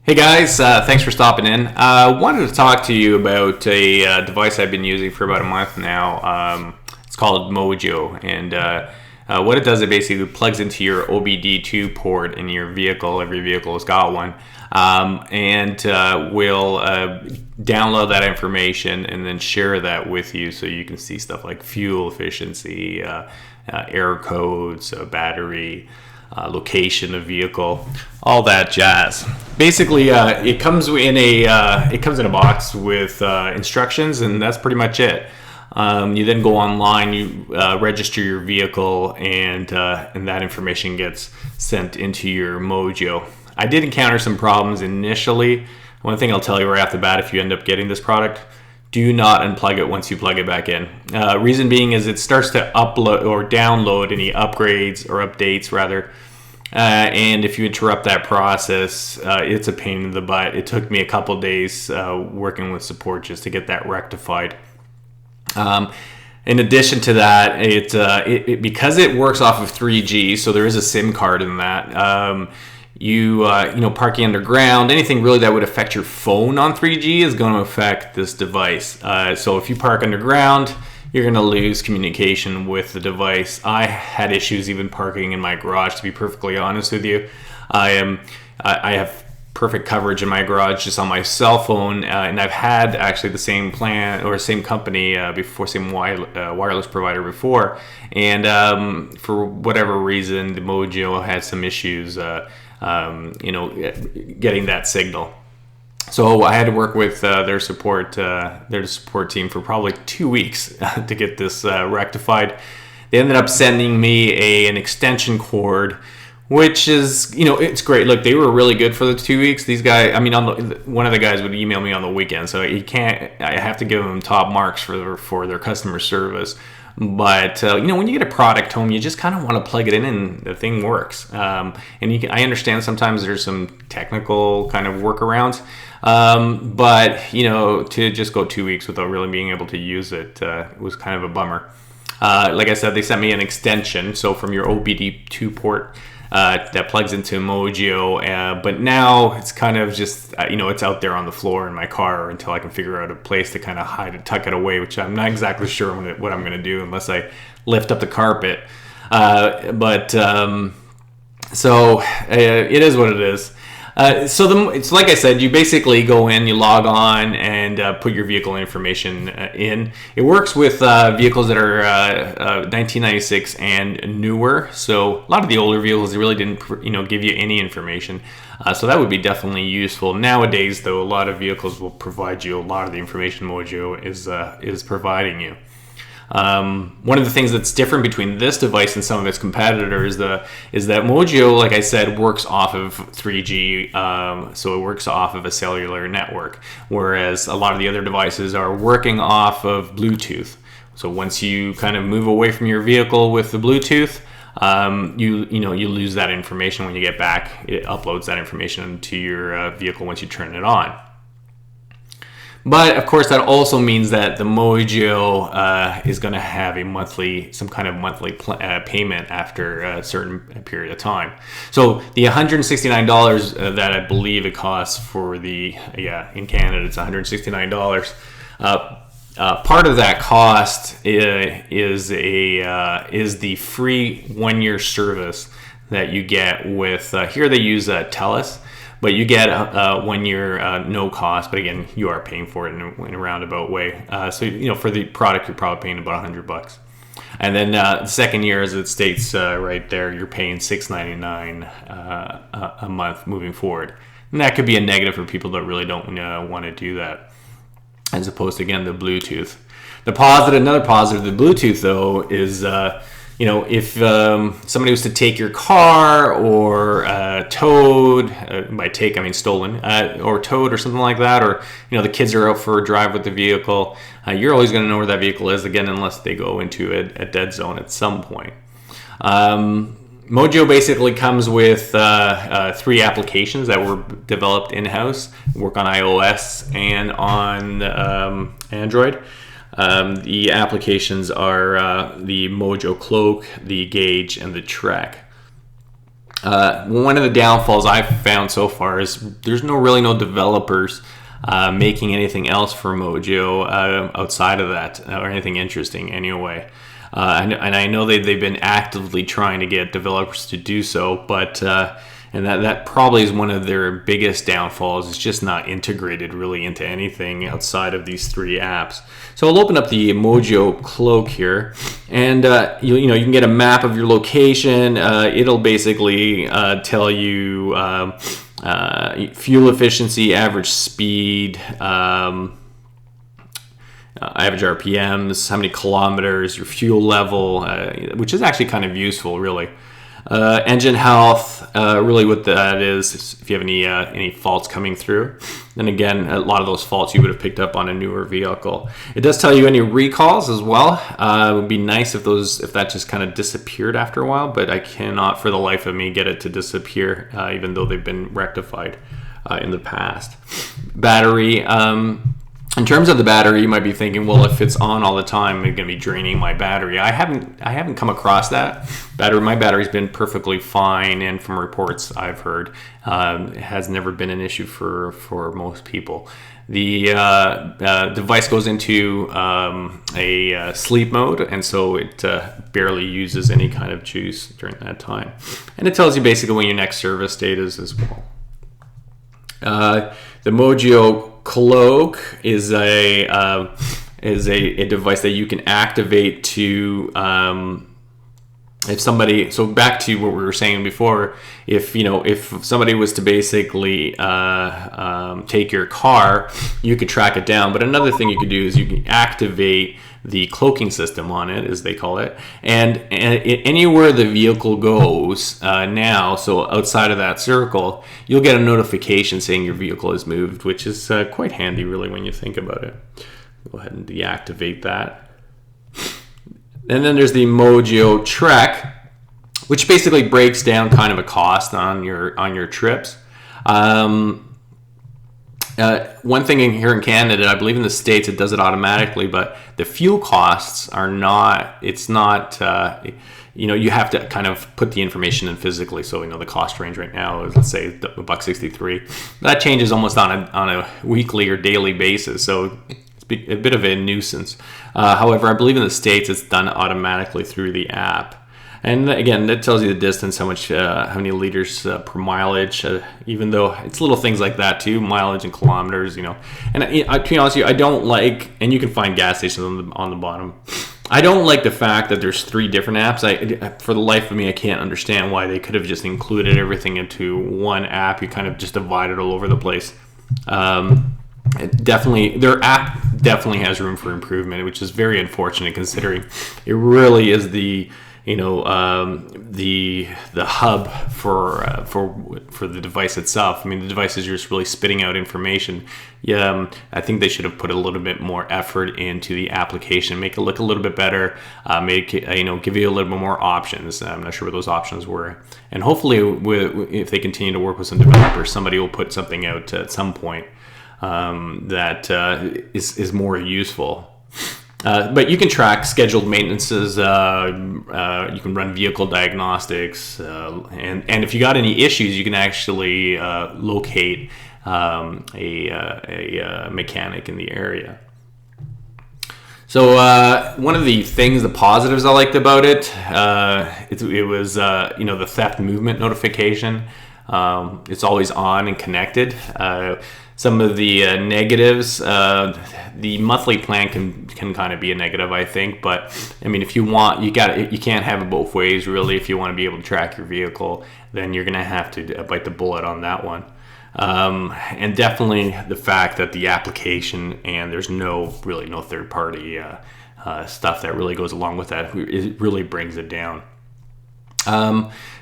Hey guys, thanks for stopping in. I wanted to talk to you about a device I've been using for about a month now. It's called Mojio, and what it does, it basically plugs into your OBD-II port in your vehicle. Every vehicle has got one, and will download that information and then share that with you, so you can see stuff like fuel efficiency, air codes, battery. Location of vehicle, all that jazz. Basically, it comes in a box with instructions, and that's pretty much it. You then go online, you register your vehicle, and that information gets sent into your Mojio. I did encounter some problems initially. One thing I'll tell you right off the bat, if you end up getting this product, do not unplug it once you plug it back in. Reason being is it starts to upload or download any upgrades or updates rather. And if you interrupt that process, it's a pain in the butt. It took me a couple days working with support just to get that rectified. In addition to that, because it works off of 3G, so there is a SIM card in that. Parking underground, anything really that would affect your phone on 3G is going to affect this device. So if you park underground, you're going to lose communication with the device. I had issues even parking in my garage, to be perfectly honest with you. I have perfect coverage in my garage just on my cell phone, and I've had actually the same plan or same company before, same wireless provider before, and for whatever reason, the Mojio had some issues, getting that signal. So I had to work with their support team for probably 2 weeks to get this rectified. They ended up sending me an extension cord, which is, it's great. Look, they were really good for the 2 weeks. These guys, one of the guys would email me on the weekend, so I have to give them top marks for their customer service. But when you get a product home, you just kind of want to plug it in and the thing works. I understand sometimes there's some technical kind of workarounds, but to just go 2 weeks without really being able to use it was kind of a bummer. Like I said, they sent me an extension, so from your OBD-II port that plugs into Mojio, but now it's kind of just it's out there on the floor in my car until I can figure out a place to kind of hide it, tuck it away, which I'm not exactly sure what I'm going to do unless I lift up the carpet. So it is what it is. It's like I said, you basically go in, you log on, and put your vehicle information in. It works with vehicles that are 1996 and newer. So a lot of the older vehicles, they really didn't, give you any information. So that would be definitely useful. Nowadays, though, a lot of vehicles will provide you a lot of the information Mojio is providing you. One of the things that's different between this device and some of its competitors is that Mojio, like I said, works off of 3G, so it works off of a cellular network, whereas a lot of the other devices are working off of Bluetooth. So once you kind of move away from your vehicle with the Bluetooth, you lose that information when you get back. It uploads that information to your vehicle once you turn it on. But of course, that also means that the Mojio is going to have some kind of monthly payment after a certain period of time. So the $169 that I believe it costs for in Canada, it's $169. Part of that cost is the free 1-year service that you get with here they use TELUS. But you get 1 year no cost, but again, you are paying for it in a roundabout way. So for the product, you're probably paying about $100. And then the second year, as it states right there, you're paying $6.99 a month moving forward. And that could be a negative for people that really don't want to do that, as opposed to, again, the Bluetooth. Another positive of the Bluetooth, though, is if somebody was to take your car or towed, by take I mean stolen, or towed or something like that, or the kids are out for a drive with the vehicle, you're always going to know where that vehicle is, again, unless they go into a dead zone at some point. Mojio basically comes with 3 applications that were developed in-house, work on iOS and on Android. The applications are the Mojio Cloak, the Gauge, and the Track. One of the downfalls I've found so far is there's really no developers making anything else for Mojio outside of that, or anything interesting anyway. And I know they've been actively trying to get developers to do so, but and that probably is one of their biggest downfalls. It's just not integrated really into anything outside of these 3 apps. So I'll open up the Mojio Cloak here, and you can get a map of your location. It'll basically tell you fuel efficiency, average speed, average RPMs, how many kilometers, your fuel level, which is actually kind of useful, really. Engine health, really what that is if you have any faults coming through. And again, a lot of those faults you would have picked up on a newer vehicle. It does tell you any recalls as well. It would be nice if that just kind of disappeared after a while, but I cannot for the life of me get it to disappear, even though they've been rectified in the past. Battery. In terms of the battery, you might be thinking, well, if it's on all the time, it's going to be draining my battery. I haven't come across that. My battery's been perfectly fine, and from reports I've heard, it has never been an issue for most people. The device goes into a sleep mode, and so it barely uses any kind of juice during that time. And it tells you basically when your next service date is as well. The Mojio Cloak is a device that you can activate to if somebody. So back to what we were saying before, if somebody was to basically take your car, you could track it down. But another thing you could do is you can activate the cloaking system on it, as they call it, and anywhere the vehicle goes now, so outside of that circle, you'll get a notification saying your vehicle is moved, which is quite handy, really, when you think about it. Go ahead and deactivate that. And then there's the Mojio Trek, which basically breaks down kind of a cost on your trips. One thing here in Canada, I believe in the States it does it automatically, but the fuel costs are not, you have to kind of put the information in physically. So, the cost range right now is, let's say, $1.63. That changes almost on a weekly or daily basis. So it's a bit of a nuisance. However, I believe in the States it's done automatically through the app. And again, that tells you the distance, how many liters per mileage, even though it's little things like that too, mileage and kilometers, And to be honest with you, I don't like, and you can find gas stations on the bottom. I don't like the fact that there's 3 different apps. For the life of me, I can't understand why they could have just included everything into one app. You kind of just divide it all over the place. Their app definitely has room for improvement, which is very unfortunate considering it really is the hub for the device itself. I mean, the device is just really spitting out information. Yeah, I think they should have put a little bit more effort into the application, make it look a little bit better, give you a little bit more options. I'm not sure what those options were, and hopefully, if they continue to work with some developers, somebody will put something out at some point that is more useful. But you can track scheduled maintenances. You can run vehicle diagnostics, and if you got any issues, you can actually locate a mechanic in the area. So one of the positives I liked about it, it was the theft movement notification. It's always on and connected. Some of the negatives, the monthly plan can kind of be a negative, I think. But I mean, if you want, you can't have it both ways, really. If you want to be able to track your vehicle, then you're gonna have to bite the bullet on that one. And definitely the fact that the application and there's no third party stuff that really goes along with that, it really brings it down.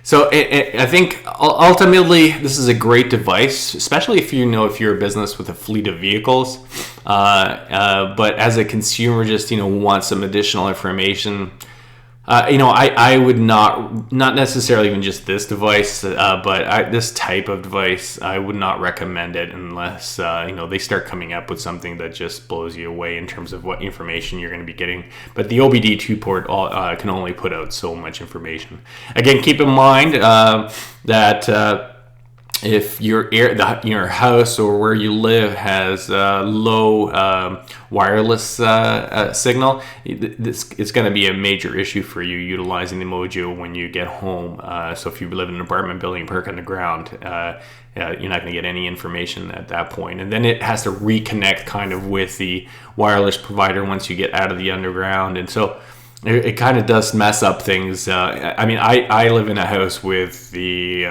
So I think ultimately this is a great device, especially if you're a business with a fleet of vehicles. But as a consumer, just want some additional information. I would not necessarily even just this device, but this type of device, I would not recommend it unless, they start coming up with something that just blows you away in terms of what information you're going to be getting. But the OBD-II port can only put out so much information. Again, keep in mind that if your house or where you live has low wireless signal, it's going to be a major issue for you utilizing the Mojio when you get home. So if you live in an apartment building, park underground, you're not going to get any information at that point. And then it has to reconnect kind of with the wireless provider once you get out of the underground. And so it kind of does mess up things. I live in a house with the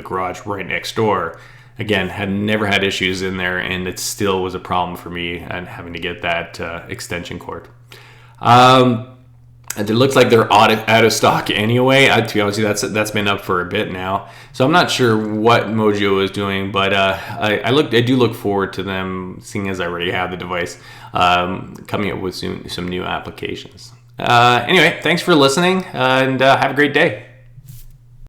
garage right next door. Again, had never had issues in there, and it still was a problem for me and having to get that extension cord. It looks like they're out of stock anyway. To be honest, that's been up for a bit now, so I'm not sure what Mojio is doing, but I do look forward to them, seeing as I already have the device, coming up with some new applications. Anyway, thanks for listening, and have a great day.